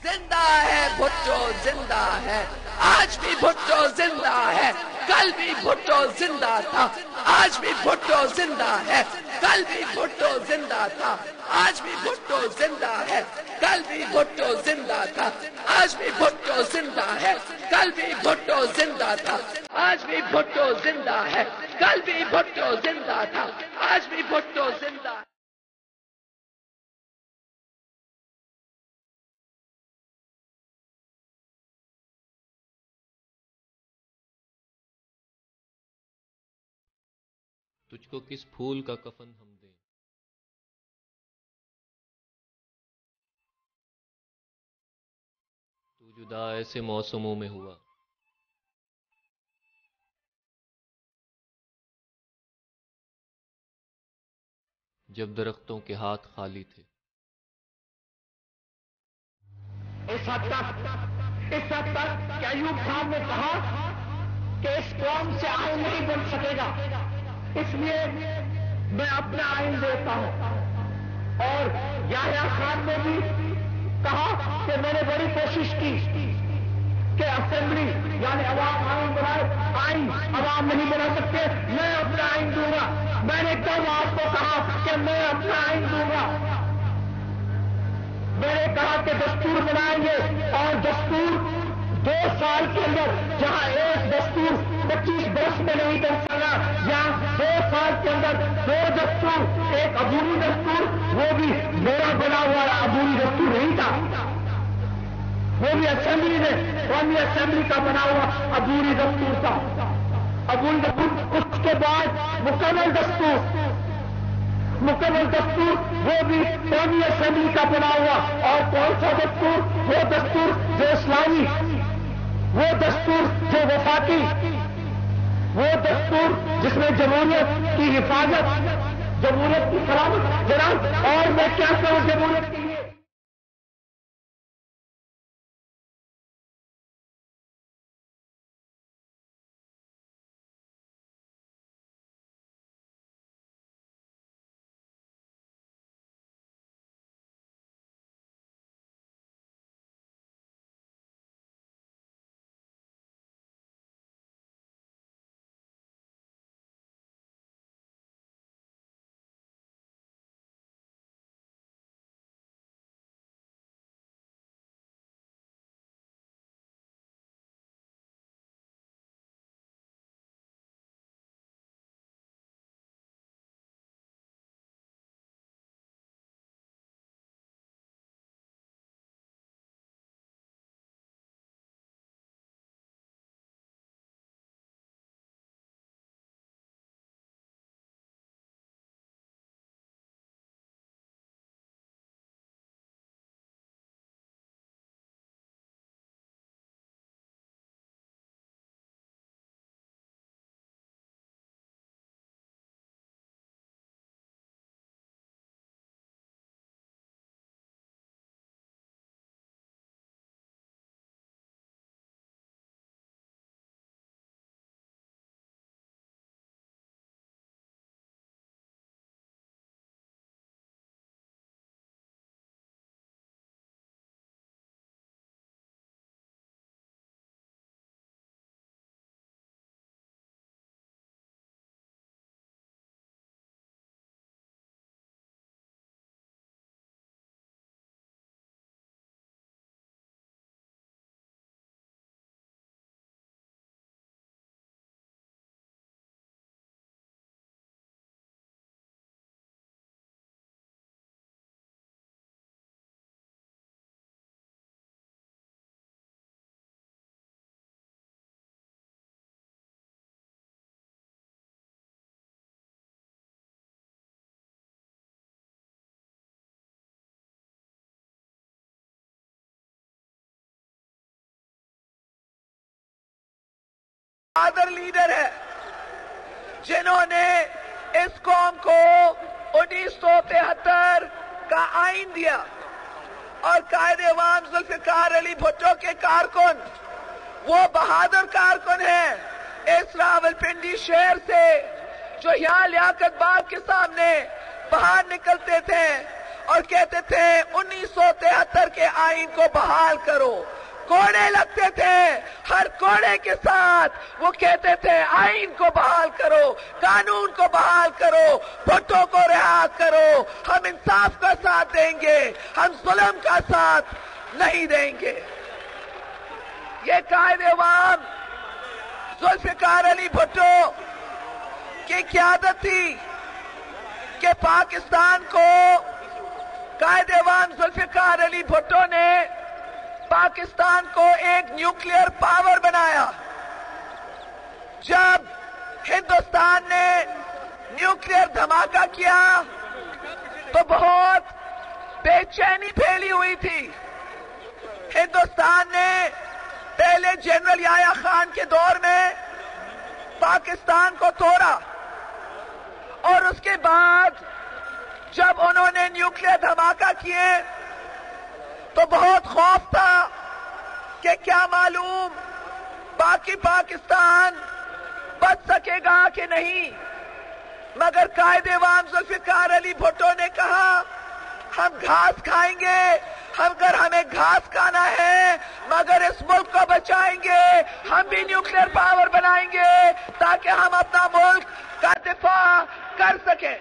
जिंदा है भुट्टो, जिंदा है, आज भी भुट्टो जिंदा है, कल भी भुट्टो जिंदा था, आज भी भुट्टो जिंदा है, कल भी भुट्टो जिंदा था, आज भी भुट्टो जिंदा है, कल भी भुट्टो जिंदा था, आज भी भुट्टो जिंदा है, कल भी भुट्टो जिंदा था, आज भी भुट्टो जिंदा है, कल भी भुट्टो जिंदा था, आज भी भुट्टो जिंदा है। तुझको किस फूल का कफन हम दें, तू जुदा ऐसे मौसमों में हुआ, जब दरख्तों के हाथ खाली थे। इस हद तक अयूब खान ने कहा कि इस कौम से आइन नहीं बन सकेगा, इसलिए मैं अपना आइन देता हूं। और याह्या खान ने भी कहा कि मैंने बड़ी कोशिश की कि असेंबली यानी अवाम आइन बनाए, आइन अवाम नहीं बना सकते, मैं अपना आइन दूंगा। मैंने कब आपको कहा कि मैं अपना आइन दूंगा? मैंने कहा कि दस्तूर बनाएंगे, और दस्तूर 2 साल के अंदर, जहां एक दस्तूर 25 बरस में नहीं बन सका, जहां 2 साल के अंदर 2 दस्तूर, एक अबूरी दस्तूर, वो भी मेरा बना हुआ अबूरी दस्तूर नहीं था, वो भी असेंबली में, कौमी असेंबली का बना हुआ अबूरी दस्तूर था। अबूरी दस्तूर, उसके बाद मुकम्मल दस्तूर, वो भी कौमी असेंबली का बना हुआ। और कौन सा दस्तूर? वो दस्तूर जो इस्लामी, वो दस्तूर जो वफाकी, वो दस्तूर जिसमें जमहूरियत की हिफाजत, जमहूरियत की सलामत, जनाब, और मैं क्या कहूं जमहूरियत के लिए। बहादुर लीडर है जिन्होंने इस कौम को 1973 का आइन दिया, और कायदे-ए-आवाम जुल्फिकार अली भुट्टो के कारकुन, वो बहादुर कारकुन है इस रावलपिंडी शहर से, जो यहाँ लियाकत बाग के सामने बाहर निकलते थे और कहते थे 1973 के आईन को बहाल करो। कोड़े लगते थे, हर कोड़े के साथ वो कहते थे आईन को बहाल करो, कानून को बहाल करो, भुट्टो को रिहा करो। हम इंसाफ का साथ देंगे, हम जुल्म का साथ नहीं देंगे। ये कायदे-ए-आवाम जुल्फिकार अली भुट्टो की क़यादत थी कि पाकिस्तान को कायदे-ए-आवाम जुल्फिकार अली भुट्टो ने पाकिस्तान को एक न्यूक्लियर पावर बनाया। जब हिंदुस्तान ने न्यूक्लियर धमाका किया तो बहुत बेचैनी फैली हुई थी। हिंदुस्तान ने पहले जनरल याह्या खान के दौर में पाकिस्तान को तोड़ा और उसके बाद जब उन्होंने न्यूक्लियर धमाका किए तो बहुत खौफ था कि क्या मालूम बाकी पाकिस्तान बच सकेगा कि नहीं। मगर कायदे-ए-आवाम जुल्फिकार अली भुट्टो ने कहा हम घास खाएंगे, अगर हमें घास खाना है, मगर इस मुल्क को बचाएंगे। हम भी न्यूक्लियर पावर बनाएंगे ताकि हम अपना मुल्क का दिफा कर सकें।